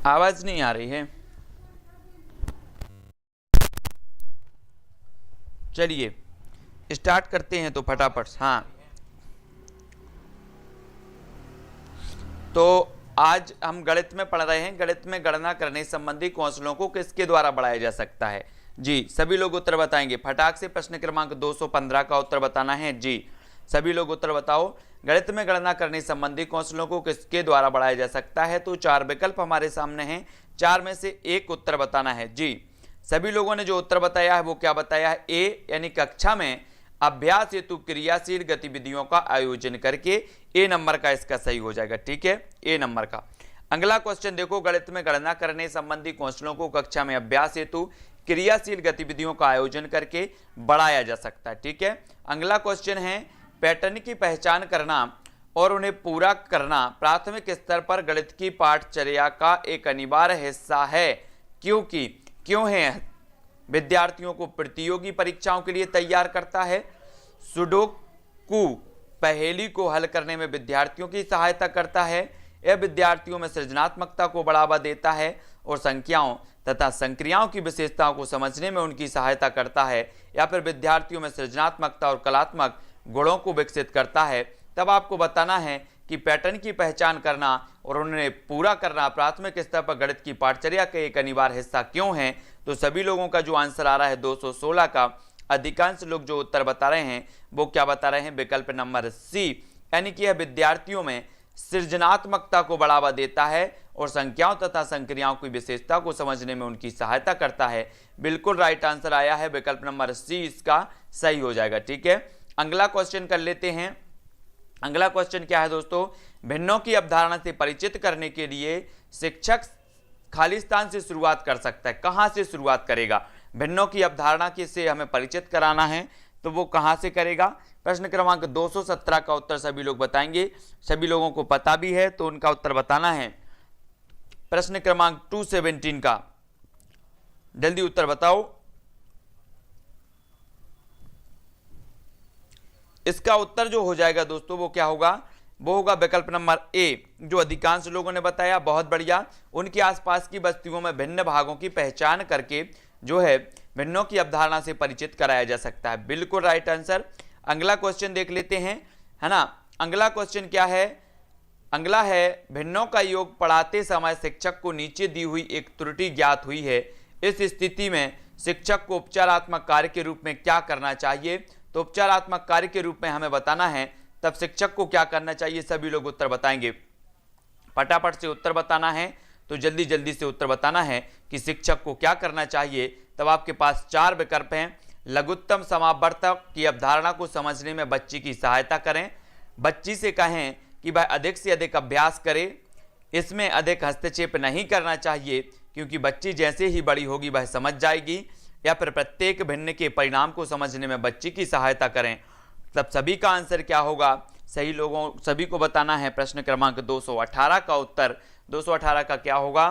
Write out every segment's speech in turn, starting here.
आवाज नहीं आ रही है। चलिए स्टार्ट करते हैं तो फटाफट। हाँ, तो आज हम गणित में पढ़ रहे हैं, गणित में गणना करने संबंधी कौशलों को किसके द्वारा बढ़ाया जा सकता है। जी सभी लोग उत्तर बताएंगे फटाक से। प्रश्न क्रमांक 215 का उत्तर बताना है। जी सभी लोग उत्तर बताओ। गणित में गणना करने संबंधी कौशलों को किसके द्वारा बढ़ाया जा सकता है। तो 4 विकल्प हमारे सामने हैं, 4 में से एक उत्तर बताना है। जी सभी लोगों ने जो उत्तर बताया है वो क्या बताया है, ए यानी कक्षा में अभ्यास हेतु क्रियाशील गतिविधियों का आयोजन करके। ए नंबर का इसका सही हो जाएगा। ठीक है, ए नंबर का। अगला क्वेश्चन देखो, गणित में गणना करने संबंधी कौशलों को कक्षा में अभ्यास हेतु क्रियाशील गतिविधियों का आयोजन करके बढ़ाया जा सकता है। ठीक है, अगला क्वेश्चन है, पैटर्न की पहचान करना और उन्हें पूरा करना प्राथमिक स्तर पर गणित की पाठचर्या का एक अनिवार्य हिस्सा है, क्योंकि क्यों है। विद्यार्थियों को प्रतियोगी परीक्षाओं के लिए तैयार करता है। सुडोकू पहेली को हल करने में विद्यार्थियों की सहायता करता है। यह विद्यार्थियों में सृजनात्मकता को बढ़ावा देता है और संख्याओं तथा संक्रियाओं की विशेषताओं को समझने में उनकी सहायता करता है, या फिर विद्यार्थियों में सृजनात्मकता और कलात्मक गुणों को विकसित करता है। तब आपको बताना है कि पैटर्न की पहचान करना और उन्हें पूरा करना प्राथमिक स्तर पर गणित की पाठचर्या का एक अनिवार्य हिस्सा क्यों है। तो सभी लोगों का जो आंसर आ रहा है 216 का, अधिकांश लोग जो उत्तर बता रहे हैं वो क्या बता रहे हैं, विकल्प नंबर सी, यानी कि यह विद्यार्थियों में सृजनात्मकता को बढ़ावा देता है और संख्याओं तथा संक्रियाओं की विशेषता को समझने में उनकी सहायता करता है। बिल्कुल राइट आंसर आया है, विकल्प नंबर सी इसका सही हो जाएगा। ठीक है, अगला क्वेश्चन कर लेते हैं। अगला क्वेश्चन क्या है दोस्तों, भिन्नों की अवधारणा से परिचित करने के लिए शिक्षक खाली स्थान से शुरुआत कर सकता है। कहां से शुरुआत करेगा, भिन्नों की अवधारणा के से हमें परिचित कराना है तो वो कहां से करेगा। प्रश्न क्रमांक 217 का उत्तर सभी लोग बताएंगे, सभी लोगों को पता भी है तो उनका उत्तर बताना है। प्रश्न क्रमांक 217 का जल्दी उत्तर बताओ। इसका उत्तर जो हो जाएगा दोस्तों वो क्या होगा, वो होगा विकल्प नंबर ए, जो अधिकांश लोगों ने बताया। बहुत बढ़िया, उनके आसपास की बस्तियों में भिन्न भागों की पहचान करके जो है भिन्नों की अवधारणा से परिचित कराया जा सकता है। बिल्कुल राइट आंसर। अगला क्वेश्चन देख लेते हैं, है ना। अगला क्वेश्चन क्या है, अगला है, भिन्नों का योग पढ़ाते समय शिक्षक को नीचे दी हुई एक त्रुटि ज्ञात हुई है। इस स्थिति में शिक्षक को उपचारात्मक कार्य के रूप में क्या करना चाहिए। तो उपचारात्मक कार्य के रूप में हमें बताना है तब शिक्षक को क्या करना चाहिए। सभी लोग उत्तर बताएंगे, फटाफट से उत्तर बताना है। तो जल्दी जल्दी से उत्तर बताना है कि शिक्षक को क्या करना चाहिए। तब आपके पास 4 विकल्प हैं। लघुत्तम समावर्तक की अवधारणा को समझने में बच्ची की सहायता करें। बच्ची से कहें कि वह अधिक से अधिक अभ्यास करे। इसमें अधिक हस्तक्षेप नहीं करना चाहिए क्योंकि बच्ची जैसे ही बड़ी होगी वह समझ जाएगी। या फिर प्रत्येक भिन्न के परिणाम को समझने में बच्ची की सहायता करें। तब सभी का आंसर क्या होगा, सही लोगों सभी को बताना है। प्रश्न क्रमांक 218 का उत्तर 218 का क्या होगा,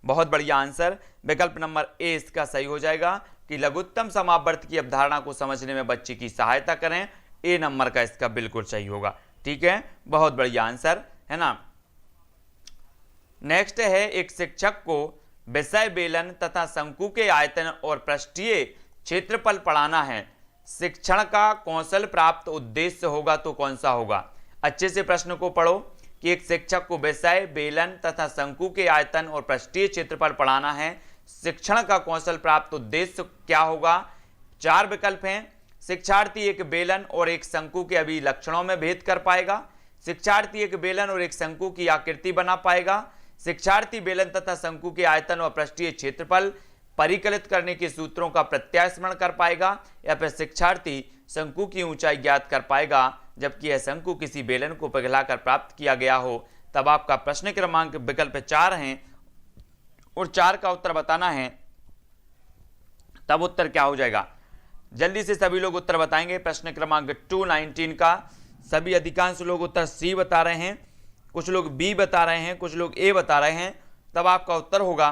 बहुत बढ़िया आंसर, विकल्प नंबर ए इसका सही हो जाएगा कि लघुत्तम समावर्त की अवधारणा को समझने में बच्ची की सहायता करें। ए नंबर का इसका बिल्कुल सही होगा। ठीक है, बहुत बढ़िया आंसर है ना। नेक्स्ट है, एक शिक्षक को विषय बेलन तथा शंकु के आयतन और पृष्ठीय क्षेत्रफल पढ़ाना है। शिक्षण का कौशल प्राप्त उद्देश्य होगा तो कौन सा होगा। अच्छे से प्रश्न को पढ़ो कि एक शिक्षक को विषय बेलन तथा शंकु के आयतन और पृष्ठीय क्षेत्रफल पढ़ाना है। शिक्षण का कौशल प्राप्त उद्देश्य क्या होगा। 4 विकल्प हैं। शिक्षार्थी एक बेलन और एक शंकु के अभिलक्षणों में भेद कर पाएगा। शिक्षार्थी एक बेलन और एक शंकु की आकृति बना पाएगा। शिक्षार्थी बेलन तथा शंकु के आयतन और पृष्ठीय क्षेत्रफल परिकलित करने के सूत्रों का प्रत्यास्मरण कर पाएगा। या फिर शिक्षार्थी शंकु की ऊंचाई ज्ञात कर पाएगा जबकि यह शंकु किसी बेलन को पिघलाकर प्राप्त किया गया हो। तब आपका प्रश्न क्रमांक विकल्प 4 हैं और 4 का उत्तर बताना है। तब उत्तर क्या हो जाएगा, जल्दी से सभी लोग उत्तर बताएंगे। प्रश्न क्रमांक 219 का सभी अधिकांश लोग उत्तर सी बता रहे हैं, कुछ लोग बी बता रहे हैं, कुछ लोग ए बता रहे हैं। तब आपका उत्तर होगा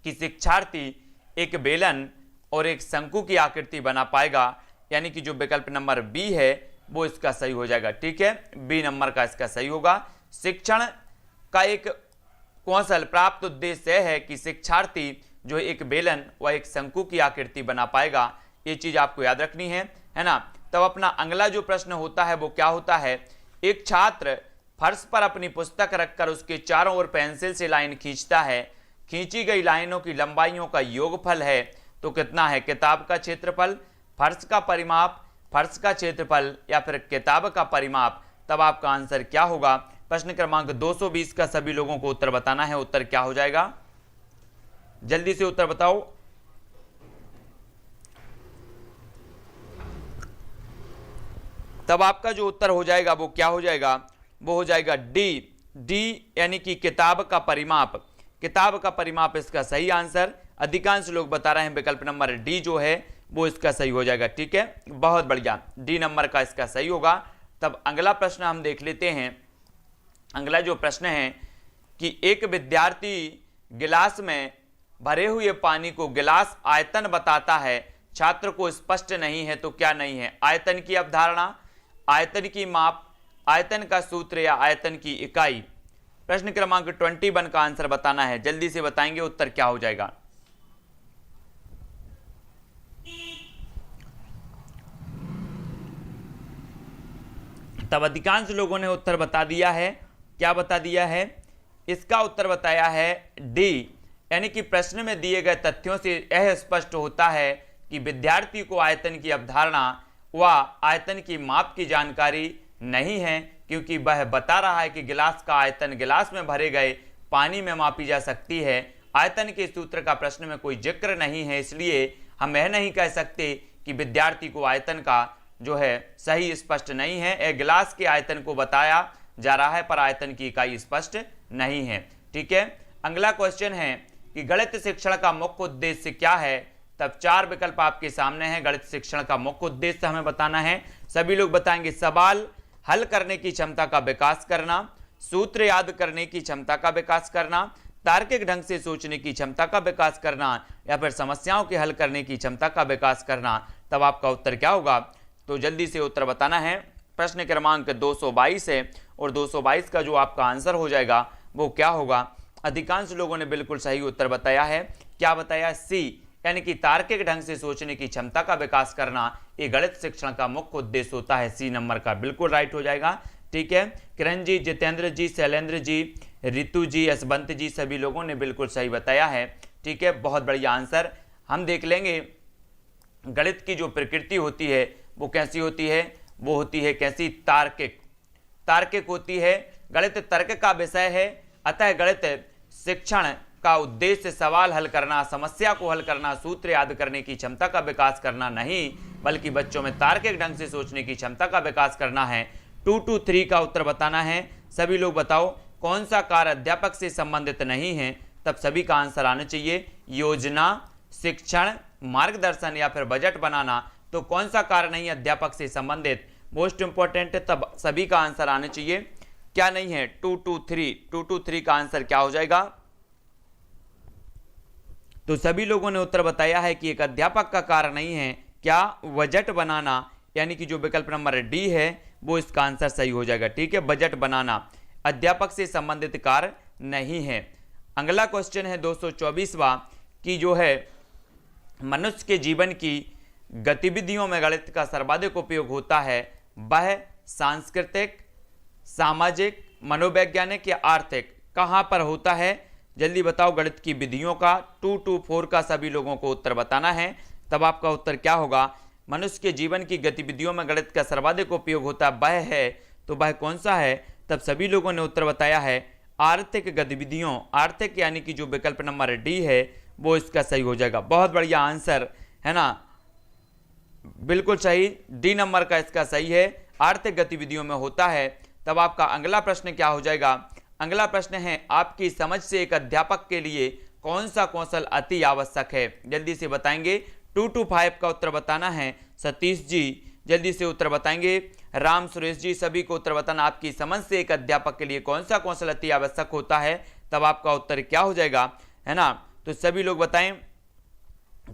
कि शिक्षार्थी एक बेलन और एक शंकु की आकृति बना पाएगा, यानी कि जो विकल्प नंबर बी है वो इसका सही हो जाएगा। ठीक है, बी नंबर का इसका सही होगा। शिक्षण का एक कौशल प्राप्त उद्देश्य यह है कि शिक्षार्थी जो एक बेलन व एक शंकु की आकृति बना पाएगा। ये चीज आपको याद रखनी है ना। तब अपना अगला जो प्रश्न होता है वो क्या होता है, एक छात्र फर्श पर अपनी पुस्तक रखकर उसके चारों ओर पेंसिल से लाइन खींचता है, खींची गई लाइनों की लंबाइयों का योगफल है तो कितना है, किताब का क्षेत्रफल, फर्श का परिमाप, फर्श का क्षेत्रफल या फिर किताब का परिमाप। तब आपका आंसर क्या होगा। प्रश्न क्रमांक 220 का सभी लोगों को उत्तर बताना है। उत्तर क्या हो जाएगा, जल्दी से उत्तर बताओ। तब आपका जो उत्तर हो जाएगा वो क्या हो जाएगा, वो हो जाएगा डी यानी कि किताब का परिमाप। किताब का परिमाप इसका सही आंसर। अधिकांश लोग बता रहे हैं विकल्प नंबर डी जो है वो इसका सही हो जाएगा। ठीक है, बहुत बढ़िया, डी नंबर का इसका सही होगा। तब अगला प्रश्न हम देख लेते हैं। अगला जो प्रश्न है कि एक विद्यार्थी गिलास में भरे हुए पानी को गिलास आयतन बताता है, छात्र को स्पष्ट नहीं है तो क्या नहीं है। आयतन की अवधारणा, आयतन की माप, आयतन का सूत्र या आयतन की इकाई। प्रश्न क्रमांक 21 का आंसर बताना है, जल्दी से बताएंगे उत्तर क्या हो जाएगा। तब अधिकांश लोगों ने उत्तर बता दिया है। क्या बता दिया है, इसका उत्तर बताया है डी, यानी कि प्रश्न में दिए गए तथ्यों से यह स्पष्ट होता है कि विद्यार्थी को आयतन की अवधारणा व आयतन की माप की जानकारी नहीं है, क्योंकि वह बता रहा है कि गिलास का आयतन गिलास में भरे गए पानी में मापी जा सकती है। आयतन के सूत्र का प्रश्न में कोई जिक्र नहीं है, इसलिए हम यह नहीं कह सकते कि विद्यार्थी को आयतन का जो है सही स्पष्ट नहीं है। यह गिलास के आयतन को बताया जा रहा है पर आयतन की इकाई स्पष्ट नहीं है। ठीक है, अगला क्वेश्चन है कि गणित शिक्षण का मुख्य उद्देश्य क्या है। तब 4 विकल्प आपके सामने हैं। गणित शिक्षण का मुख्य उद्देश्य हमें बताना है। सभी लोग बताएंगे सवाल हल करने की क्षमता का विकास करना, सूत्र याद करने की क्षमता का विकास करना, तार्किक ढंग से सोचने की क्षमता का विकास करना या फिर समस्याओं के हल करने की क्षमता का विकास करना। तब आपका उत्तर क्या होगा, तो जल्दी से उत्तर बताना है। प्रश्न क्रमांक 222 है और 222 का जो आपका आंसर हो जाएगा वो क्या होगा। अधिकांश लोगों ने बिल्कुल सही उत्तर बताया है। क्या बताया, सी, यानी कि तार्किक ढंग से सोचने की क्षमता का विकास करना ये गणित शिक्षण का मुख्य उद्देश्य होता है। सी नंबर का बिल्कुल राइट हो जाएगा। ठीक है, किरण जी, जितेंद्र जी, शैलेंद्र जी, रितु जी, यशवंत जी, सभी लोगों ने बिल्कुल सही बताया है। ठीक है, बहुत बढ़िया आंसर। हम देख लेंगे गणित की जो प्रकृति होती है वो कैसी होती है, वो होती है कैसी, तार्किक। तार्किक होती है, गणित तर्क का विषय है, अतः गणित शिक्षण का उद्देश्य सवाल हल करना, समस्या को हल करना, सूत्र याद करने की क्षमता का विकास करना नहीं, बल्कि बच्चों में तार्किक ढंग से सोचने की क्षमता का विकास करना है। 223 का उत्तर बताना है। सभी लोग बताओ कौन सा कार्य अध्यापक से संबंधित नहीं है। तब सभी का आंसर आना चाहिए योजना, शिक्षण, मार्गदर्शन या फिर बजट बनाना। तो कौन सा कार्य नहीं अध्यापक से संबंधित, मोस्ट इंपॉर्टेंट है। तब सभी का आंसर आना चाहिए, क्या नहीं है, 223 का आंसर क्या हो जाएगा। तो सभी लोगों ने उत्तर बताया है कि एक अध्यापक का कार्य नहीं है, क्या, बजट बनाना, यानी कि जो विकल्प नंबर डी है वो इसका आंसर सही हो जाएगा। ठीक है, बजट बनाना अध्यापक से संबंधित कार्य नहीं है। अगला क्वेश्चन है 224वां कि जो है मनुष्य के जीवन की गतिविधियों में गणित का सर्वाधिक उपयोग होता है, वह सांस्कृतिक, सामाजिक, मनोवैज्ञानिक या आर्थिक कहां पर होता है। जल्दी बताओ गणित की विधियों का। 224 का सभी लोगों को उत्तर बताना है। तब आपका उत्तर क्या होगा, मनुष्य के जीवन की गतिविधियों में गणित का सर्वाधिक उपयोग होता है, वह है, तो वह कौन सा है। तब सभी लोगों ने उत्तर बताया है आर्थिक गतिविधियों। आर्थिक यानी कि जो विकल्प नंबर डी है वो इसका सही हो जाएगा। बहुत बढ़िया आंसर है ना, बिल्कुल सही, डी नंबर का इसका सही है, आर्थिक गतिविधियों में होता है। तब आपका अगला प्रश्न क्या हो जाएगा। अगला प्रश्न है आपकी समझ से एक अध्यापक के लिए कौन सा कौशल अति आवश्यक है। जल्दी से बताएंगे। 225 का उत्तर बताना है। सतीश जी जल्दी से उत्तर बताएंगे। राम, सुरेश जी, सभी को उत्तर बताना, आपकी समझ से एक अध्यापक के लिए कौन सा कौशल अति आवश्यक होता है। तब आपका उत्तर क्या हो जाएगा, है ना। तो सभी लोग बताएं,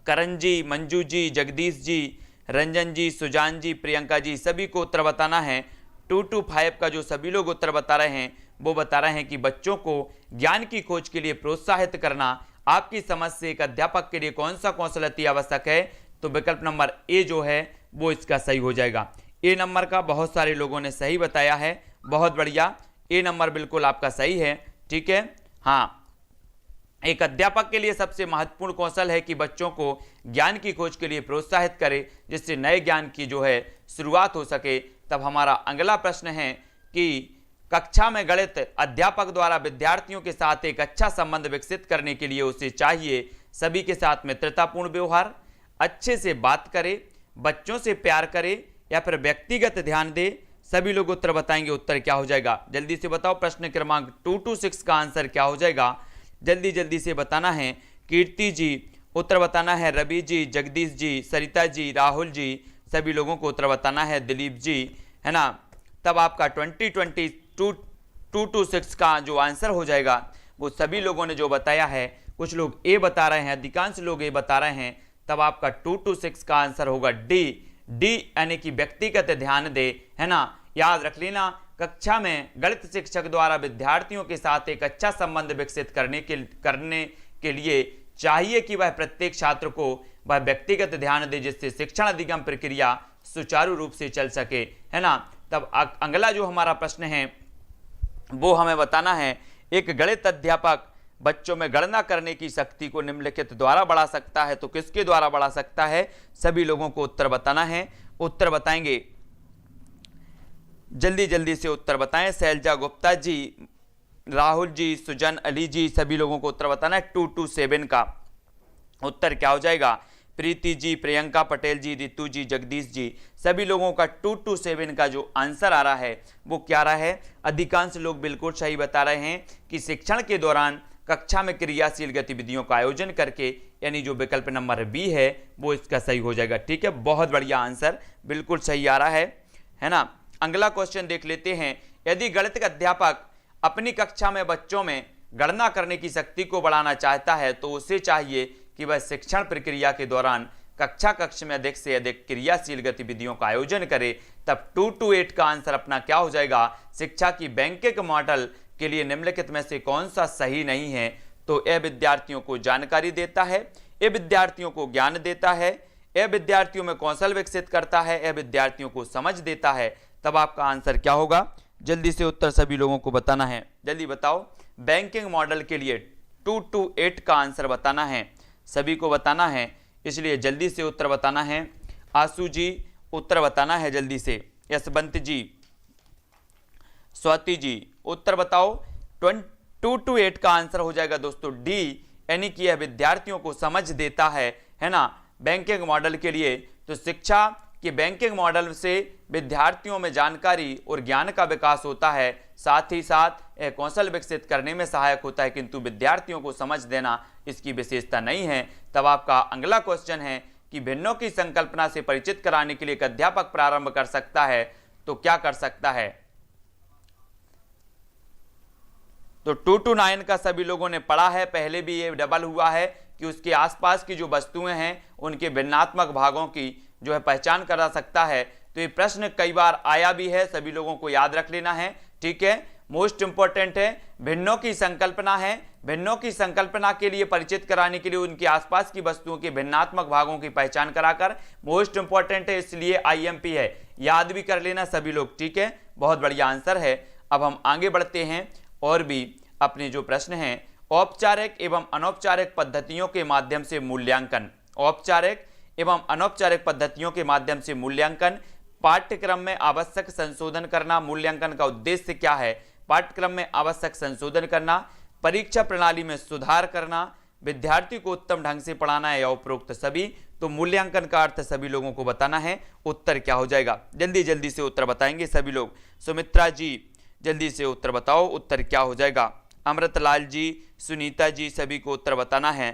करण जी, मंजू जी, जगदीश जी, रंजन जी, सुजान जी, प्रियंका जी, सभी को उत्तर बताना है। 225 का जो सभी लोग उत्तर बता रहे हैं वो बता रहे हैं कि बच्चों को ज्ञान की खोज के लिए प्रोत्साहित करना आपकी समझ से एक अध्यापक के लिए कौन सा कौशल अति आवश्यक है? तो विकल्प नंबर ए जो है वो इसका सही हो जाएगा। ए नंबर का बहुत सारे लोगों ने सही बताया है, बहुत बढ़िया, ए नंबर बिल्कुल आपका सही है। ठीक है, हाँ, एक अध्यापक के लिए सबसे महत्वपूर्ण कौशल है कि बच्चों को ज्ञान की खोज के लिए प्रोत्साहित करे, जिससे नए ज्ञान की जो है शुरुआत हो सके। तब हमारा अगला प्रश्न है कि कक्षा में गणित अध्यापक द्वारा विद्यार्थियों के साथ एक अच्छा संबंध विकसित करने के लिए उसे चाहिए सभी के साथ मित्रतापूर्ण व्यवहार, अच्छे से बात करे, बच्चों से प्यार करे, या फिर व्यक्तिगत ध्यान दे। सभी लोग उत्तर बताएंगे, उत्तर क्या हो जाएगा जल्दी से बताओ। प्रश्न क्रमांक 226 का आंसर क्या हो जाएगा, जल्दी जल्दी से बताना है। कीर्ति जी उत्तर बताना है, रवि जी, जगदीश जी, सरिता जी, राहुल जी, सभी लोगों को उत्तर बताना है, दिलीप जी, है ना। तब आपका 226 का जो आंसर हो जाएगा वो सभी लोगों ने जो बताया है, कुछ लोग ए बता रहे हैं, अधिकांश लोग ए बता रहे हैं, तब आपका 226 का आंसर होगा डी, यानी कि व्यक्तिगत ध्यान दे, है ना। याद रख लेना, कक्षा में गणित शिक्षक द्वारा विद्यार्थियों के साथ एक अच्छा संबंध विकसित करने के लिए चाहिए कि वह प्रत्येक छात्र को वह व्यक्तिगत ध्यान दे, जिससे शिक्षण अधिगम प्रक्रिया सुचारू रूप से चल सके, है ना। तब अगला जो हमारा प्रश्न है वो हमें बताना है, एक गणित अध्यापक बच्चों में गणना करने की शक्ति को निम्नलिखित द्वारा बढ़ा सकता है, तो किसके द्वारा बढ़ा सकता है? सभी लोगों को उत्तर बताना है, उत्तर बताएंगे, जल्दी जल्दी से उत्तर बताएं। शैलजा गुप्ता जी, राहुल जी, सुजन अली जी, सभी लोगों को उत्तर बताना है। 227 का उत्तर क्या हो जाएगा? प्रीति जी, प्रियंका पटेल जी, रितु जी, जगदीश जी, सभी लोगों का 227 का जो आंसर आ रहा है वो क्या रहा है? अधिकांश लोग बिल्कुल सही बता रहे हैं कि शिक्षण के दौरान कक्षा में क्रियाशील गतिविधियों का आयोजन करके, यानी जो विकल्प नंबर बी है वो इसका सही हो जाएगा। ठीक है, बहुत बढ़िया आंसर, बिल्कुल सही आ रहा है ना। अगला क्वेश्चन देख लेते हैं। यदि गणित का अध्यापक अपनी कक्षा में बच्चों में गणना करने की शक्ति को बढ़ाना चाहता है तो उसे चाहिए कि वह शिक्षण प्रक्रिया के दौरान कक्ष में अधिक से अधिक क्रियाशील गतिविधियों का आयोजन करे। तब 228 का आंसर अपना क्या हो जाएगा? शिक्षा की बैंकिंग मॉडल के लिए निम्नलिखित में से कौन सा सही नहीं है? तो यह विद्यार्थियों को जानकारी देता है, यह विद्यार्थियों को ज्ञान देता है, यह विद्यार्थियों में कौशल विकसित करता है, यह विद्यार्थियों को समझ देता है। तब आपका आंसर क्या होगा? जल्दी से उत्तर सभी लोगों को बताना है, जल्दी बताओ। बैंकिंग मॉडल के लिए 228 का आंसर बताना है, सभी को बताना है, इसलिए जल्दी से उत्तर बताना है। आशु जी उत्तर बताना है जल्दी से, यशवंत जी, स्वाति जी उत्तर बताओ। 228 का आंसर हो जाएगा दोस्तों डी, यानी कि यह विद्यार्थियों को समझ देता है ना। बैंकिंग मॉडल के लिए तो शिक्षा कि बैंकिंग मॉडल से विद्यार्थियों में जानकारी और ज्ञान का विकास होता है, साथ ही साथ कौशल विकसित करने में सहायक होता है, किंतु विद्यार्थियों को समझ देना इसकी विशेषता नहीं है। तब आपका अगला क्वेश्चन है कि भिन्नों की संकल्पना से परिचित कराने के लिए एक अध्यापक प्रारंभ कर सकता है, तो क्या कर सकता है? तो 229 का सभी लोगों ने पढ़ा है, पहले भी ये डबल हुआ है कि उसके आसपास की जो वस्तुएं हैं उनके भिन्नात्मक भागों की जो है पहचान करा सकता है। तो ये प्रश्न कई बार आया भी है, सभी लोगों को याद रख लेना है। ठीक है, मोस्ट इंपॉर्टेंट है, भिन्नों की संकल्पना है, भिन्नों की संकल्पना के लिए परिचित कराने के लिए उनके आसपास की वस्तुओं के भिन्नात्मक भागों की पहचान कराकर, मोस्ट इंपॉर्टेंट है, इसलिए IMP है, याद भी कर लेना सभी लोग। ठीक है, बहुत बढ़िया आंसर है। अब हम आगे बढ़ते हैं और भी अपने जो प्रश्न हैं, औपचारिक एवं अनौपचारिक पद्धतियों के माध्यम से मूल्यांकन, औपचारिक एवं अनौपचारिक पद्धतियों के माध्यम से मूल्यांकन, पाठ्यक्रम में आवश्यक संशोधन करना। मूल्यांकन का उद्देश्य क्या है? पाठ्यक्रम में आवश्यक संशोधन करना, परीक्षा प्रणाली में सुधार करना, विद्यार्थी को उत्तम ढंग से पढ़ाना या उपरोक्त सभी। तो मूल्यांकन का अर्थ सभी लोगों को बताना है, उत्तर क्या हो जाएगा? जल्दी जल्दी से उत्तर बताएंगे सभी लोग। सुमित्रा जी जल्दी से उत्तर बताओ, उत्तर क्या हो जाएगा? अमृतलाल जी, सुनीता जी, सभी को उत्तर बताना है।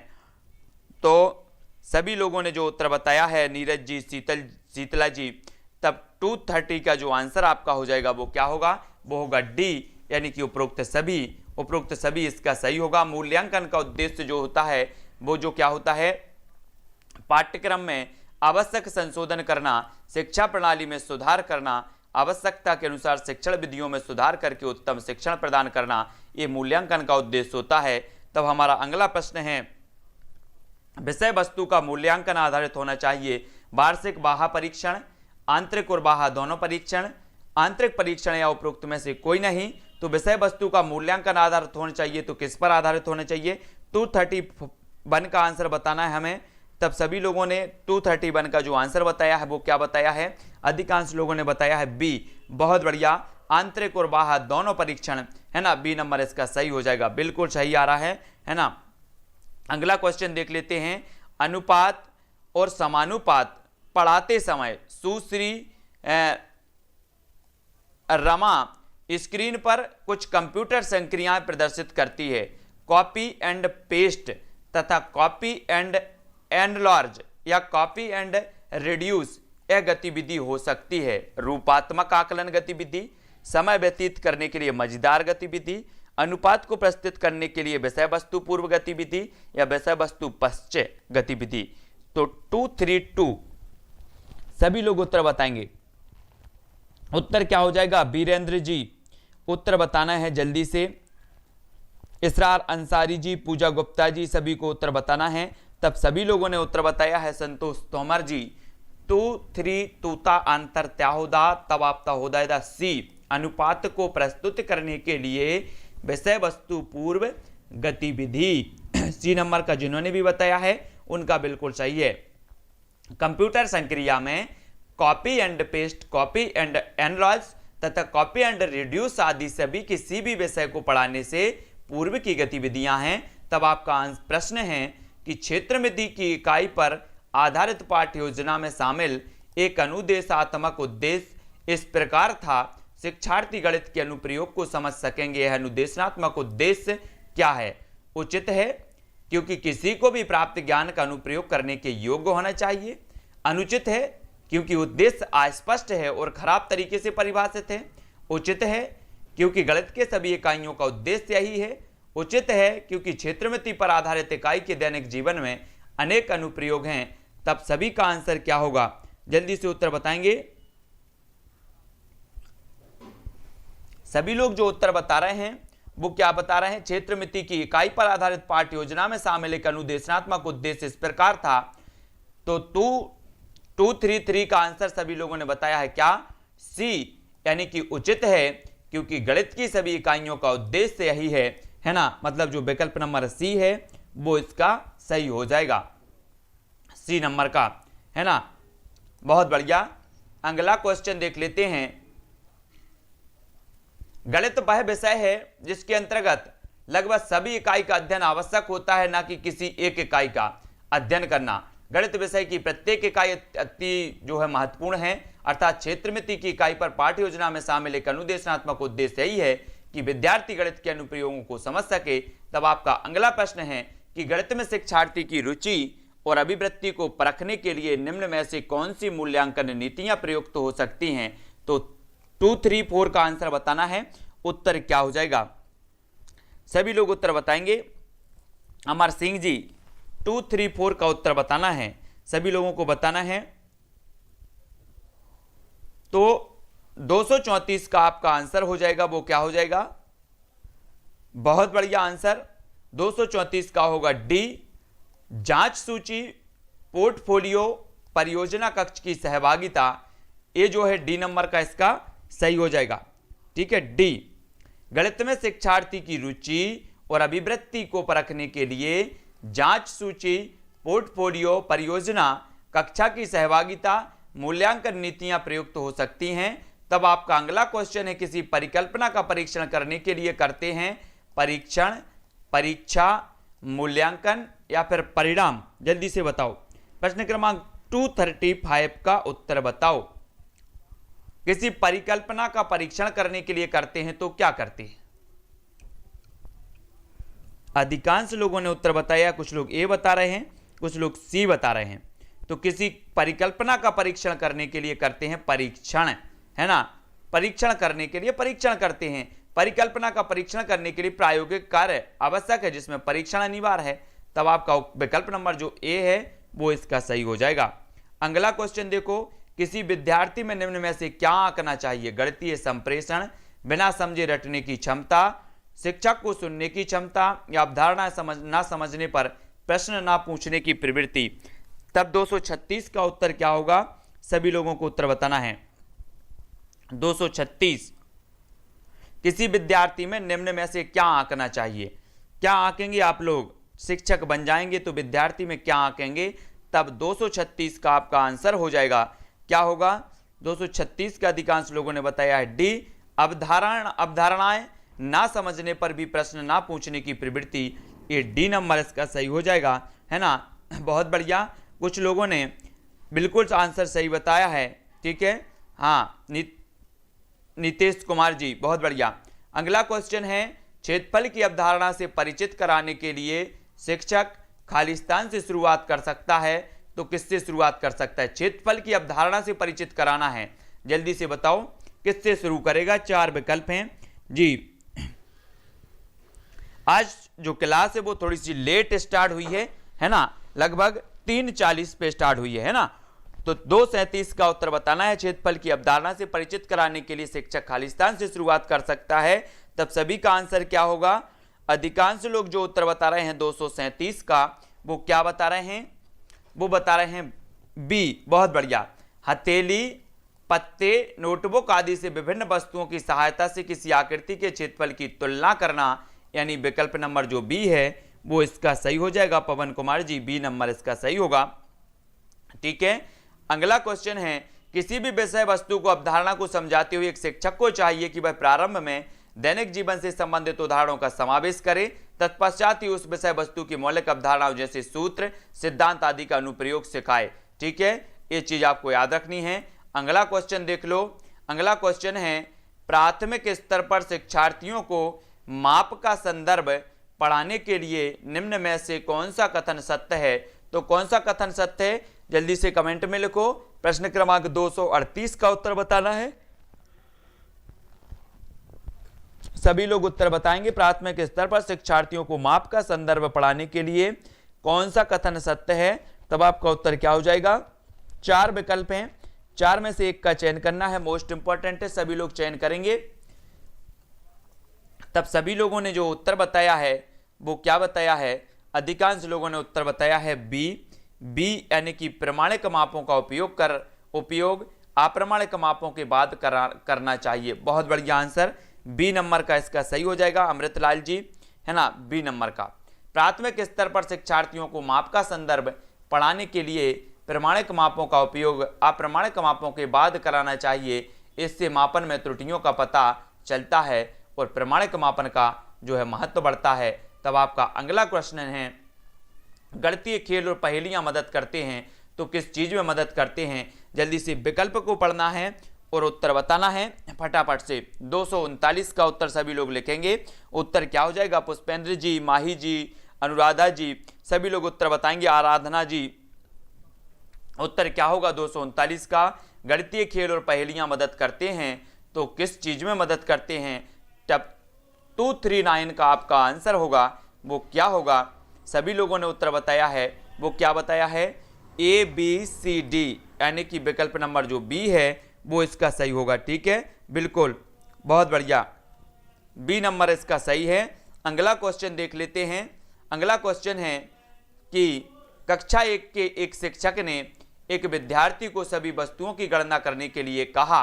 तो सभी लोगों ने जो उत्तर बताया है, नीरज जी, शीतला जी, तब 230 का जो आंसर आपका हो जाएगा वो क्या होगा? वो होगा डी, यानी कि उपरोक्त सभी। उपरोक्त सभी इसका सही होगा। मूल्यांकन का उद्देश्य जो होता है वो जो क्या होता है? पाठ्यक्रम में आवश्यक संशोधन करना, शिक्षा प्रणाली में सुधार करना, आवश्यकता के अनुसार शिक्षण विधियों में सुधार करके उत्तम शिक्षण प्रदान करना ये मूल्यांकन का उद्देश्य होता है। तब हमारा अगला प्रश्न है, विषय वस्तु का मूल्यांकन आधारित होना चाहिए। वार्षिक बाह्य परीक्षण, आंतरिक और बाह्य दोनों परीक्षण, आंतरिक परीक्षण या उपरोक्त में से कोई नहीं। तो विषय वस्तु का मूल्यांकन आधारित होना चाहिए तो किस पर आधारित होना चाहिए? 231 का आंसर बताना है हमें। तब सभी लोगों ने 231 का जो आंसर बताया है वो क्या बताया है? अधिकांश लोगों ने बताया है बी। बहुत बढ़िया, आंतरिक और बाह्य दोनों परीक्षण, है ना। बी नंबर इसका सही हो जाएगा, बिल्कुल सही आ रहा है ना। अगला क्वेश्चन देख लेते हैं। अनुपात और समानुपात पढ़ाते समय सुश्री रमा स्क्रीन पर कुछ कंप्यूटर संक्रियाएं प्रदर्शित करती है। कॉपी एंड पेस्ट तथा कॉपी एंड एनलार्ज या कॉपी एंड रिड्यूस यह गतिविधि हो सकती है। रूपात्मक आकलन गतिविधि, समय व्यतीत करने के लिए मजेदार गतिविधि, अनुपात को प्रस्तुत करने के लिए विषय वस्तु पूर्व गतिविधि या विषय वस्तु पश्चात गतिविधि। तो 232 सभी लोग उत्तर बताएंगे। उत्तर क्या हो जाएगा? वीरेंद्र जी उत्तर बताना है जल्दी से। इसरार अंसारी जी, पूजा गुप्ता जी, सभी को उत्तर बताना है। तब सभी लोगों ने उत्तर बताया है। संतोष तोमर जी 2-3 तूता अंतर त्याहुदा, तब आपका होदायदा सी। अनुपात को प्रस्तुत करने के लिए विषय वस्तु पूर्व गतिविधि। सी नंबर का जिन्होंने भी बताया है उनका बिल्कुल सही है। कंप्यूटर संक्रिया में copy and paste, copy and enlarge तथा कॉपी एंड रिड्यूस आदि सभी किसी भी विषय को पढ़ाने से पूर्व की गतिविधियां हैं। तब आपका प्रश्न है कि क्षेत्रमिति की इकाई पर आधारित पाठ्य योजना में शामिल एक अनुदेशात्मक उद्देश्य इस प्रकार था। शिक्षार्थी गणित के अनुप्रयोग को समझ सकेंगे। यह अनुदेशात्मक उद्देश्य क्या है? उचित है क्योंकि किसी को भी प्राप्त ज्ञान का अनुप्रयोग करने के योग्य होना चाहिए। अनुचित है क्योंकि उद्देश्य अस्पष्ट है और खराब तरीके से परिभाषित है। उचित है क्योंकि गणित के सभी इकाइयों का उद्देश्य यही है। उचित है क्योंकि क्षेत्रमिति पर आधारित इकाई के दैनिक जीवन में अनेक अनुप्रयोग हैं। तब सभी का आंसर क्या होगा? जल्दी से उत्तर बताएंगे सभी लोग। जो उत्तर बता रहे हैं वो क्या बता रहे हैं? क्षेत्रमिति की इकाई पर आधारित पाठ्य योजना में शामिल एक अनुदेशात्मक उद्देश्य इस प्रकार था। तो 233 का आंसर सभी लोगों ने बताया है क्या? सी, यानी कि उचित है क्योंकि गणित की सभी इकाइयों का उद्देश्य यही है ना। मतलब जो विकल्प नंबर सी है वो इसका सही हो जाएगा, सी नंबर का, है ना। बहुत बढ़िया। अगला क्वेश्चन देख लेते हैं। गणित वह विषय है जिसके अंतर्गत लगभग सभी इकाई का अध्ययन आवश्यक होता है, ना कि किसी एक इकाई का अध्ययन करना। गणित विषय की प्रत्येक इकाई अति जो है महत्वपूर्ण है। अर्थात क्षेत्रमिति की इकाई पर पाठ्य योजना में शामिल एक अनुदेशात्मक उद्देश्य यही है कि विद्यार्थी गणित के अनुप्रयोगों को समझ सके। तब आपका अगला प्रश्न है कि गणित में शिक्षार्थी की रुचि और अभिवृत्ति को परखने के लिए निम्न में से कौन सी मूल्यांकन नीतियां प्रयुक्त हो सकती हैं? तो 234 का आंसर बताना है। उत्तर क्या हो जाएगा? सभी लोग उत्तर बताएंगे। अमर सिंह जी 234 का उत्तर बताना है, सभी लोगों को बताना है। तो 234 का आपका आंसर हो जाएगा, वो क्या हो जाएगा? बहुत बढ़िया आंसर 234 का होगा डी। जांच सूची, पोर्टफोलियो, परियोजना कक्ष की सहभागिता, ये जो है डी नंबर का इसका सही हो जाएगा। ठीक है, डी। गणित में शिक्षार्थी की रुचि और अभिवृत्ति को परखने के लिए जांच सूची, पोर्टफोलियो, परियोजना कक्षा की सहभागिता, मूल्यांकन नीतियां प्रयुक्त हो सकती हैं। तब आपका अगला क्वेश्चन है, किसी परिकल्पना का परीक्षण करने के लिए करते हैं परीक्षण, परीक्षा, मूल्यांकन या फिर परिणाम? जल्दी से बताओ। प्रश्न क्रमांक 235 का उत्तर बताओ। किसी परिकल्पना का परीक्षण करने के लिए करते हैं तो क्या करते हैं? अधिकांश लोगों ने उत्तर बताया। कुछ लोग ए बता रहे हैं, कुछ लोग सी बता रहे हैं। तो किसी परिकल्पना का परीक्षण करने के लिए करते हैं परीक्षण, है ना। परीक्षण करने के लिए परीक्षण करते हैं। परिकल्पना का परीक्षण करने के लिए प्रायोगिक कार्य आवश्यक है जिसमें परीक्षण अनिवार्य है। तब आपका विकल्प नंबर जो ए है वो इसका सही हो जाएगा। अगला क्वेश्चन देखो, किसी विद्यार्थी में निम्न में से क्या आंकना चाहिए? गणितीय संप्रेषण, बिना समझे रटने की क्षमता, शिक्षक को सुनने की क्षमता, या अवधारणा ना समझने पर प्रश्न ना पूछने की प्रवृत्ति। तब 236 का उत्तर क्या होगा? सभी लोगों को उत्तर बताना है। 236, किसी विद्यार्थी में निम्न में से क्या आंकना चाहिए? क्या आंकेंगे आप लोग? शिक्षक बन जाएंगे तो विद्यार्थी में क्या आंकेंगे? तब 236 का आपका आंसर हो जाएगा, क्या होगा? 236 का अधिकांश लोगों ने बताया है डी, अवधारणाएं ना समझने पर भी प्रश्न ना पूछने की प्रवृत्ति। ये डी नंबर इसका सही हो जाएगा, है ना। बहुत बढ़िया, कुछ लोगों ने बिल्कुल आंसर सही बताया है, ठीक है। हाँ, नितेश कुमार जी, बहुत बढ़िया। अगला क्वेश्चन है, क्षेत्रफल की अवधारणा से परिचित कराने के लिए शिक्षक खालिस्तान से शुरुआत कर सकता है, तो किससे शुरुआत कर सकता है? क्षेत्रफल की अवधारणा से परिचित कराना है, जल्दी से बताओ किससे शुरू करेगा? 4 विकल्प हैं जी। आज जो क्लास है वो थोड़ी सी लेट स्टार्ट हुई है ना, लगभग 3:40 पे स्टार्ट हुई है ना। तो 2:37 का उत्तर बताना है। क्षेत्रफल की अवधारणा से परिचित कराने के लिए शिक्षक खालिस्तान से शुरुआत कर सकता है, तब सभी का आंसर क्या होगा? अधिकांश लोग जो उत्तर बता रहे हैं 237 का, वो क्या बता रहे हैं? वो बता रहे हैं बी। बहुत बढ़िया। हथेली, पत्ते, नोटबुक आदि से विभिन्न वस्तुओं की सहायता से किसी आकृति के क्षेत्रफल की तुलना करना, यानी विकल्प नंबर जो बी है वो इसका सही हो जाएगा। पवन कुमार जी, बी नंबर इसका सही होगा, ठीक है। अगला क्वेश्चन है, किसी भी विषय वस्तु को अवधारणा को समझाते हुए एक शिक्षक को चाहिए कि वह प्रारंभ में दैनिक जीवन से संबंधित उदाहरणों का समावेश करे, तत्पश्चात ही उस विषय वस्तु की मौलिक अवधारणाओं जैसे सूत्र, सिद्धांत आदि का अनुप्रयोग सिखाए, ठीक है। ये चीज आपको याद रखनी है। अगला क्वेश्चन देख लो। अगला क्वेश्चन है, प्राथमिक स्तर पर शिक्षार्थियों को माप का संदर्भ पढ़ाने के लिए निम्न में से कौन सा कथन सत्य है? तो कौन सा कथन सत्य है? जल्दी से कमेंट में लिखो। प्रश्न क्रमांक 238 का उत्तर बताना है। सभी लोग उत्तर बताएंगे। प्राथमिक स्तर पर शिक्षार्थियों को माप का संदर्भ पढ़ाने के लिए कौन सा कथन सत्य है? तब आपका उत्तर क्या हो जाएगा? 4 विकल्प हैं, 4 में से एक का चयन करना है। मोस्ट इंपॉर्टेंट है, सभी लोग चयन करेंगे। तब सभी लोगों ने जो उत्तर बताया है वो क्या बताया है? अधिकांश लोगों ने उत्तर बताया है बी, यानी कि प्रमाणिक मापों का उपयोग अप्रमाणिक मापों के बाद करना चाहिए। बहुत बढ़िया आंसर, बी नंबर का इसका सही हो जाएगा अमृतलाल जी, है ना, बी नंबर का। प्राथमिक स्तर पर शिक्षार्थियों को माप का संदर्भ पढ़ाने के लिए प्रमाणिक मापों का उपयोग अप्रमाणिक मापों के बाद कराना चाहिए। इससे मापन में त्रुटियों का पता चलता है और प्रमाणिक मापन का जो है महत्व बढ़ता है। तब आपका अगला क्वेश्चन है, गणितीय खेल और पहेलियां मदद करते हैं, तो किस चीज में मदद करते हैं? जल्दी से विकल्प को पढ़ना है और उत्तर बताना है फटाफट से। 239 का उत्तर सभी लोग लिखेंगे। उत्तर क्या हो जाएगा? पुष्पेंद्र जी, माही जी, अनुराधा जी, सभी लोग उत्तर बताएंगे। आराधना जी, उत्तर क्या होगा 239 का? गणितीय खेल और पहेलियां मदद करते हैं, तो किस चीज में मदद करते हैं? तब 239 का आपका आंसर होगा, वो क्या होगा? सभी लोगों ने उत्तर बताया है, वो क्या बताया है? ए बी सी डी, यानी कि विकल्प नंबर जो बी है वो इसका सही होगा, ठीक है, बिल्कुल, बहुत बढ़िया, बी नंबर इसका सही है। अगला क्वेश्चन देख लेते हैं। अगला क्वेश्चन है कि कक्षा 1 के एक शिक्षक ने एक विद्यार्थी को सभी वस्तुओं की गणना करने के लिए कहा,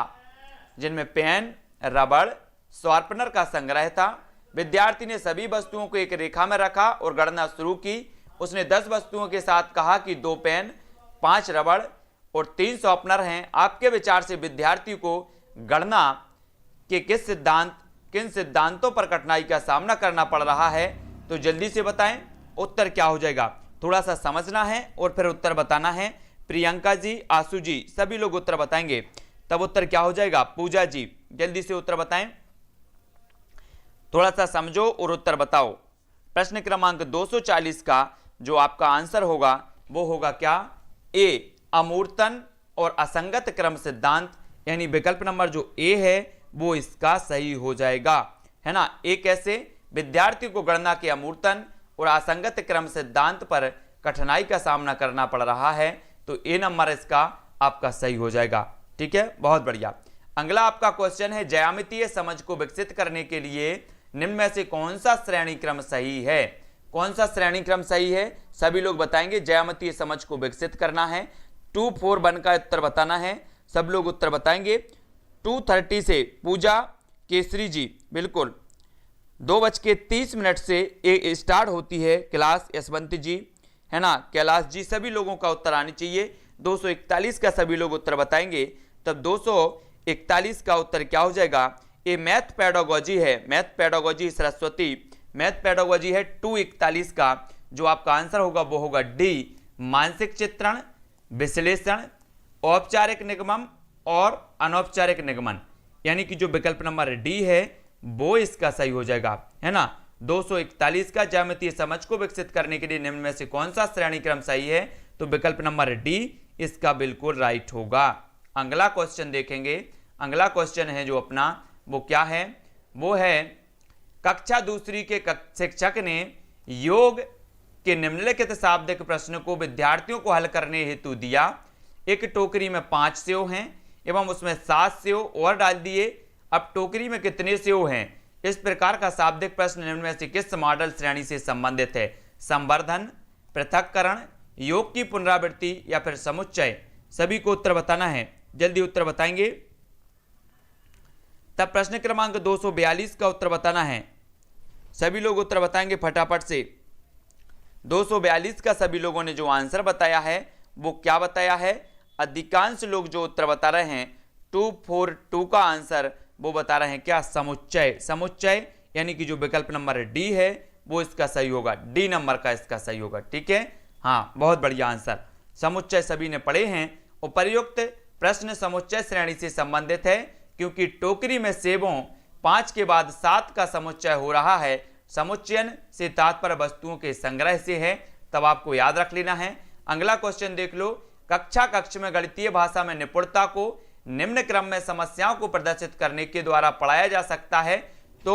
जिनमें पेन, रबड़, शार्पनर का संग्रह था। विद्यार्थी ने सभी वस्तुओं को एक रेखा में रखा और गणना शुरू की। उसने 10 वस्तुओं के साथ कहा कि 2 पेन, 5 रबड़ और 3 शार्पनर हैं। आपके विचार से विद्यार्थी को गणना के किन सिद्धांतों पर कठिनाई का सामना करना पड़ रहा है? तो जल्दी से बताएं, उत्तर क्या हो जाएगा? थोड़ा सा समझना है और फिर उत्तर बताना है। प्रियंका जी, आशु जी, सभी लोग उत्तर बताएंगे। तब उत्तर क्या हो जाएगा? पूजा जी, जल्दी से उत्तर बताएं, थोड़ा सा समझो और उत्तर बताओ। प्रश्न क्रमांक 240 का जो आपका आंसर होगा वो होगा क्या? ए, अमूर्तन और असंगत क्रम सिद्धांत, यानी विकल्प नंबर जो ए है वो इसका सही हो जाएगा, है ना। ए कैसे? विद्यार्थी को गणना के अमूर्तन और असंगत क्रम सिद्धांत पर कठिनाई का सामना करना पड़ रहा है, तो ए नंबर इसका आपका सही हो जाएगा। ठीक है, बहुत बढ़िया। अगला आपका क्वेश्चन है, ज्यामितीय समझ को विकसित करने के लिए निम्न में से कौन सा श्रेणी क्रम सही है? कौन सा श्रेणी क्रम सही है? सभी लोग बताएंगे। ज्यामितीय समझ को विकसित करना है, 2, 4, 1 का उत्तर बताना है। सब लोग उत्तर बताएंगे। 2:30 से पूजा केसरी जी, बिल्कुल 2:30 से स्टार्ट होती है क्लास। यशवंत जी, है ना, कैलाश जी, सभी लोगों का उत्तर आनी चाहिए। 241 का सभी लोग उत्तर बताएंगे। तब 241 का उत्तर क्या हो जाएगा? ये मैथ पेडागोजी है, math pedagogy Saraswati math pedagogy है। 241 का जो आपका आंसर होगा वो होगा डी, मानसिक चित्रण, विश्लेषण, औपचारिक निगमन और अनौपचारिक निगमन, यानी कि जो विकल्प नंबर डी है वो इसका सही हो जाएगा, है ना। 241 का ज्यामितीय समझ को विकसित करने के लिए निम्न में से कौन सा श्रेणी क्रम सही है? तो विकल्प नंबर डी इसका बिल्कुल राइट होगा। अगला क्वेश्चन देखेंगे। अगला क्वेश्चन है जो अपना, वो क्या है? वो है, कक्षा दूसरी के शिक्षक ने योग के निम्नलिखित शाब्दिक प्रश्न को विद्यार्थियों को हल करने हेतु दिया। एक टोकरी में 5 सेव हैं एवं उसमें 7 सेव और डाल दिए। अब टोकरी में कितने सेव हैं? इस प्रकार का शाब्दिक प्रश्न निम्न में से किस मॉडल श्रेणी से संबंधित है? संवर्धन, पृथक्करण, योग की पुनरावृत्ति या फिर समुच्चय? सभी को उत्तर बताना है, जल्दी उत्तर बताएंगे। तब प्रश्न क्रमांक 242 का उत्तर बताना है। सभी लोग उत्तर बताएंगे फटाफट से। 242 का सभी लोगों ने जो आंसर बताया है वो क्या बताया है? अधिकांश लोग जो उत्तर बता रहे हैं 242 का आंसर वो बता रहे हैं क्या? समुच्चय। समुच्चय यानी कि जो विकल्प नंबर डी है वो इसका सही होगा, डी नंबर का इसका सही होगा। ठीक है, हाँ, बहुत बढ़िया आंसर। समुच्चय सभी ने पढ़े हैं। उपर्युक्त प्रश्न समुच्चय श्रेणी से संबंधित है क्योंकि टोकरी में सेबों 5 के बाद 7 का समुच्चय हो रहा है। समुच्चयन से तात्पर्य वस्तुओं के संग्रह से है, तब आपको याद रख लेना है। अगला क्वेश्चन देख लो। कक्ष में गणितीय भाषा में निपुणता को निम्न क्रम में समस्याओं को प्रदर्शित करने के द्वारा पढ़ाया जा सकता है। तो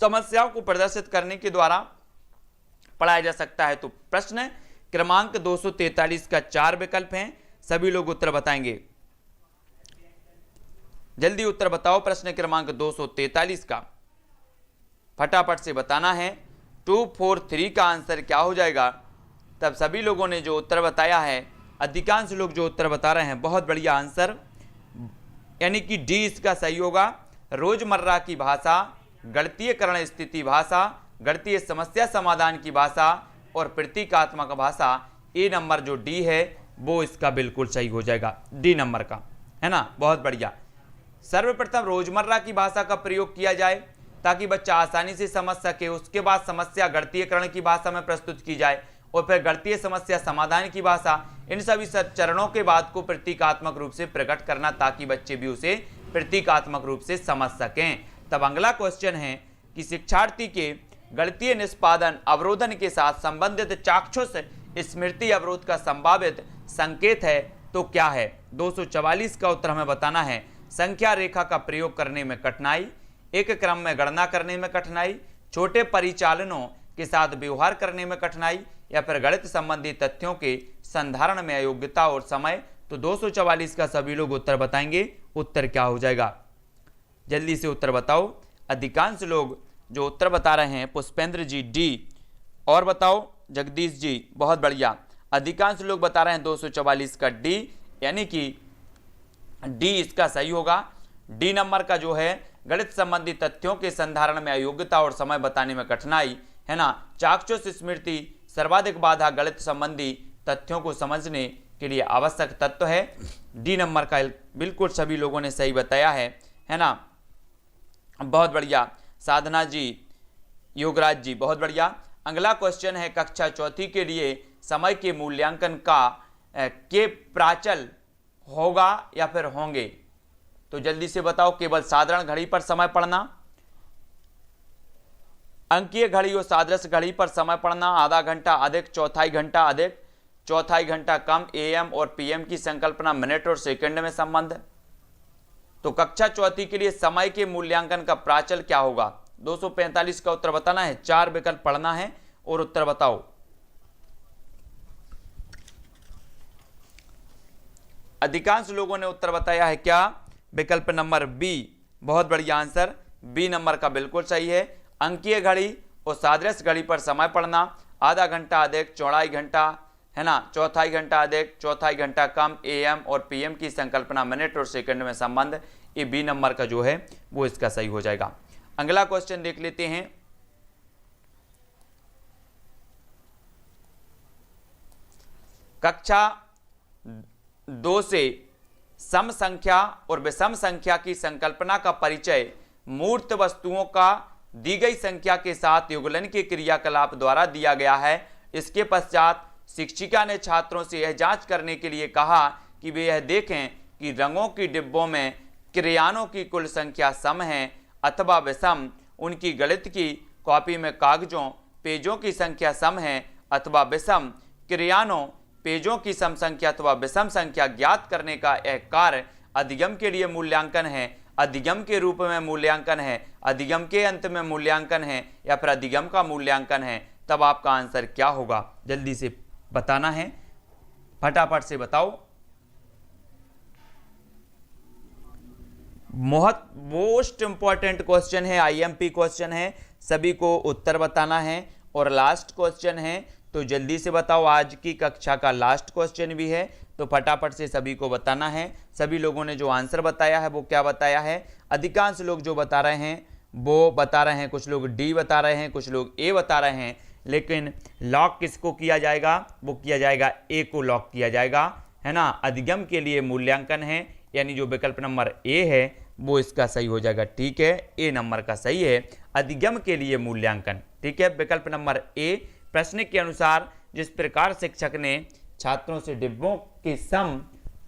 समस्याओं को प्रदर्शित करने के द्वारा पढ़ाया जा सकता है। तो प्रश्न क्रमांक 243 का 4 विकल्प हैं। सभी लोग उत्तर बताएंगे, जल्दी उत्तर बताओ। प्रश्न क्रमांक 243 का फटाफट से बताना है। 243 का आंसर क्या हो जाएगा? तब सभी लोगों ने जो उत्तर बताया है, अधिकांश लोग जो उत्तर बता रहे हैं, बहुत बढ़िया आंसर, यानी कि डी इसका सही होगा। रोजमर्रा की भाषा, गणितीयकरण स्थिति भाषा, गणितीय समस्या समाधान की भाषा और प्रतीकात्मक भाषा, ए नंबर जो डी है वो इसका बिल्कुल सही हो जाएगा, डी नंबर का, है ना। बहुत बढ़िया। सर्वप्रथम रोजमर्रा की भाषा का प्रयोग किया जाए ताकि बच्चा आसानी से समझ सके। उसके बाद समस्या गणितीयकरण की भाषा में प्रस्तुत की जाए और फिर गणितीय समस्या समाधान की भाषा। इन सभी चरणों के बाद को प्रतीकात्मक रूप से प्रकट करना ताकि बच्चे भी उसे प्रतीकात्मक रूप से समझ सकें। तब अगला क्वेश्चन है कि शिक्षार्थी के गणितीय निष्पादन अवरोधन के साथ संबंधित चाक्षुष स्मृति अवरोध का संभावित संकेत है तो क्या है? 244 का उत्तर हमें बताना है। संख्या रेखा का प्रयोग करने में कठिनाई, एक क्रम में गणना करने में कठिनाई, छोटे परिचालनों के साथ व्यवहार करने में कठिनाई या फिर गणित संबंधी तथ्यों के संधारण में अयोग्यता और समय। तो 244 का सभी लोग उत्तर बताएंगे। उत्तर क्या हो जाएगा? जल्दी से उत्तर बताओ। अधिकांश लोग जो उत्तर बता रहे हैं, पुष्पेंद्र जी डी, और बताओ जगदीश जी, बहुत बढ़िया। अधिकांश लोग बता रहे हैं 244 का डी, यानी कि डी इसका सही होगा। डी नंबर का जो है गणित संबंधी तथ्यों के संधारण में अयोग्यता और समय बताने में कठिनाई, है ना। चाक्षुष स्मृति सर्वाधिक बाधा गणित संबंधी तथ्यों को समझने के लिए आवश्यक तत्व है। डी नंबर का बिल्कुल सभी लोगों ने सही बताया है ना। बहुत बढ़िया। साधना जी, योगराज जी, बहुत बढ़िया। अगला क्वेश्चन है, कक्षा चौथी के लिए समय के मूल्यांकन का के प्राचल होगा या फिर होंगे? तो जल्दी से बताओ। केवल साधारण घड़ी पर समय पढ़ना, अंकीय घड़ी और सादृश्य घड़ी पर समय पढ़ना, आधा घंटा अधिक, चौथाई घंटा अधिक, चौथाई घंटा कम, एएम और पीएम की संकल्पना मिनट और सेकंड में संबंध। तो कक्षा चौथी के लिए समय के मूल्यांकन का प्राचल क्या होगा? 245 का उत्तर बताना है। 4 विकल्प पढ़ना है और उत्तर बताओ। अधिकांश लोगों ने उत्तर बताया है क्या, विकल्प नंबर बी। बहुत बढ़िया आंसर, बी नंबर का बिल्कुल सही है। अंकीय घड़ी और सादृश्य घड़ी पर समय पढ़ना, आधा घंटा अधिक, चौड़ाई घंटा, है ना, चौथाई घंटा अधिक, चौथाई घंटा कम, एएम और पीएम की संकल्पना मिनट और सेकंड में संबंध, ये बी नंबर का जो है वो इसका सही हो जाएगा। अगला क्वेश्चन देख लेते हैं। कक्षा 2 से सम संख्या और विषम संख्या की संकल्पना का परिचय मूर्त वस्तुओं का दी गई संख्या के साथ युगलन के क्रियाकलाप द्वारा दिया गया है। इसके पश्चात शिक्षिका ने छात्रों से यह जांच करने के लिए कहा कि वे यह देखें कि रंगों की डिब्बों में क्रेयॉनों की कुल संख्या सम है अथवा विषम, उनकी गणित की कॉपी में कागजों पेजों की संख्या सम है अथवा विषम, क्रेयॉनों पेजों की सम संख्या अथवा विषम संख्या ज्ञात करने का यह कार्य अधिगम के लिए मूल्यांकन है, अधिगम के रूप में मूल्यांकन है, अधिगम के अंत में मूल्यांकन है, या फिर अधिगम का मूल्यांकन है। तब आपका आंसर क्या होगा, जल्दी से बताना है, फटाफट से बताओ। मोस्ट इंपॉर्टेंट क्वेश्चन है, आईएमपी क्वेश्चन है, सभी को उत्तर बताना है और लास्ट क्वेश्चन है, तो जल्दी से बताओ। आज की कक्षा का लास्ट क्वेश्चन भी है, तो फटाफट से सभी को बताना है। सभी लोगों ने जो आंसर बताया है वो क्या बताया है, अधिकांश लोग जो बता रहे हैं वो बता रहे हैं, कुछ लोग डी बता रहे हैं, कुछ लोग ए बता रहे हैं, लेकिन लॉक किसको किया जाएगा, वो किया जाएगा ए को लॉक किया जाएगा, है ना। अधिगम के लिए मूल्यांकन है, यानी जो विकल्प नंबर ए है वो इसका सही हो जाएगा। ठीक है, ए नंबर का सही है, अधिगम के लिए मूल्यांकन। ठीक है, विकल्प नंबर ए। प्रश्न के अनुसार जिस प्रकार शिक्षक ने छात्रों से डिब्बों के सम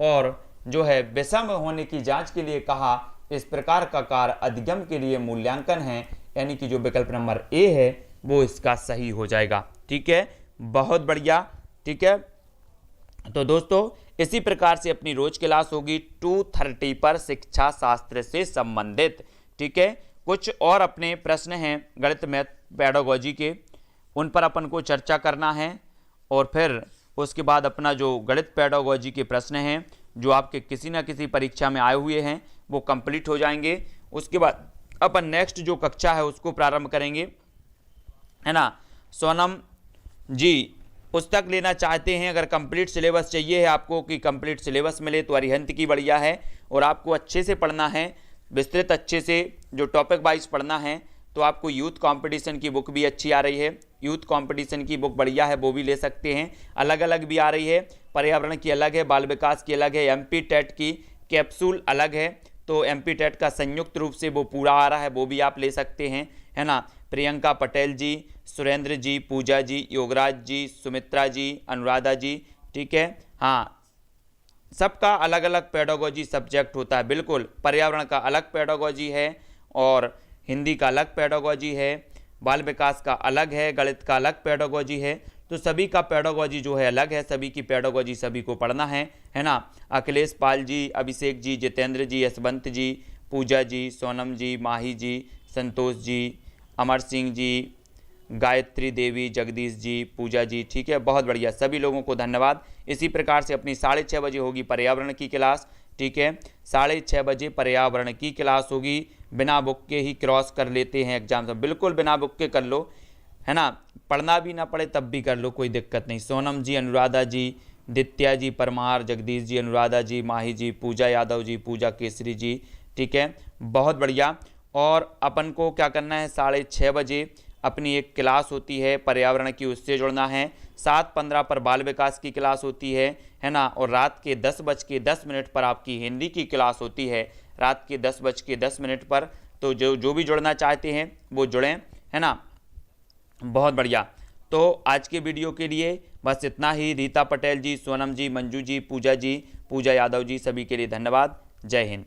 और जो है विषम होने की जांच के लिए कहा, इस प्रकार का कार्य अधिगम के लिए मूल्यांकन है, यानी कि जो विकल्प नंबर ए है वो इसका सही हो जाएगा। ठीक है, बहुत बढ़िया। ठीक है, तो दोस्तों इसी प्रकार से अपनी रोज क्लास होगी 2:30 पर शिक्षा शास्त्र से संबंधित। ठीक है, कुछ और अपने प्रश्न हैं गणित मैथ पेडागोजी के, उन पर अपन को चर्चा करना है, और फिर उसके बाद अपना जो गणित पेडागोजी के प्रश्न हैं जो आपके किसी न किसी परीक्षा में आए हुए हैं वो कंप्लीट हो जाएंगे। उसके बाद अपन नेक्स्ट जो कक्षा है उसको प्रारंभ करेंगे, है ना। सोनम जी पुस्तक लेना चाहते हैं, अगर कंप्लीट सिलेबस चाहिए है आपको कि कंप्लीट सिलेबस मिले तो अरिहंत की बढ़िया है, और आपको अच्छे से पढ़ना है, विस्तृत अच्छे से जो टॉपिक वाइज पढ़ना है, तो आपको यूथ कंपटीशन की बुक भी अच्छी आ रही है, यूथ कंपटीशन की बुक बढ़िया है, वो भी ले सकते हैं। अलग अलग भी आ रही है, पर्यावरण की अलग है, बाल विकास की अलग है, एमपी टेट की कैप्सूल अलग है, तो एमपी टेट का संयुक्त रूप से वो पूरा आ रहा है, वो भी आप ले सकते हैं, है ना। प्रियंका पटेल जी, सुरेंद्र जी, पूजा जी, योगराज जी, सुमित्रा जी, अनुराधा जी, ठीक है। हाँ, सबका अलग अलग पेडागोजी सब्जेक्ट होता है, बिल्कुल। पर्यावरण का अलग पेडागोजी है और हिंदी का अलग पेडागोजी है, बाल विकास का अलग है, गणित का अलग पेडागोजी है, तो सभी का पेडागोजी जो है अलग है, सभी की पेडागोजी सभी को पढ़ना है ना। अखिलेश पाल जी, अभिषेक जी, जितेंद्र जी, यशवंत जी, पूजा जी, सोनम जी, माही जी, संतोष जी, अमर सिंह जी, गायत्री देवी, जगदीश जी, पूजा जी, ठीक है, बहुत बढ़िया, सभी लोगों को धन्यवाद। इसी प्रकार से अपनी 6:30 बजे होगी पर्यावरण की क्लास, ठीक है, 6:30 बजे पर्यावरण की क्लास होगी। बिना बुक के ही क्रॉस कर लेते हैं एग्जाम सब, बिल्कुल बिना बुक के कर लो, है ना, पढ़ना भी ना पड़े तब भी कर लो, कोई दिक्कत नहीं। सोनम जी, अनुराधा जी, दित्या जी परमार, जगदीश जी, अनुराधा जी, माही जी, पूजा यादव जी, पूजा केसरी जी, ठीक है, बहुत बढ़िया। और अपन को क्या करना है, 6:30 बजे अपनी एक क्लास होती है पर्यावरण की, उससे जुड़ना है। 7:15 पर बाल विकास की क्लास होती है ना, और रात के 10:10 पर आपकी हिंदी की क्लास होती है, रात के 10:10 पर। तो जो भी जुड़ना चाहते हैं वो जुड़ें, है ना, बहुत बढ़िया। तो आज के वीडियो के लिए बस इतना ही। रीता पटेल जी, सोनम जी, मंजू जी, पूजा यादव जी, सभी के लिए धन्यवाद। जय हिंद।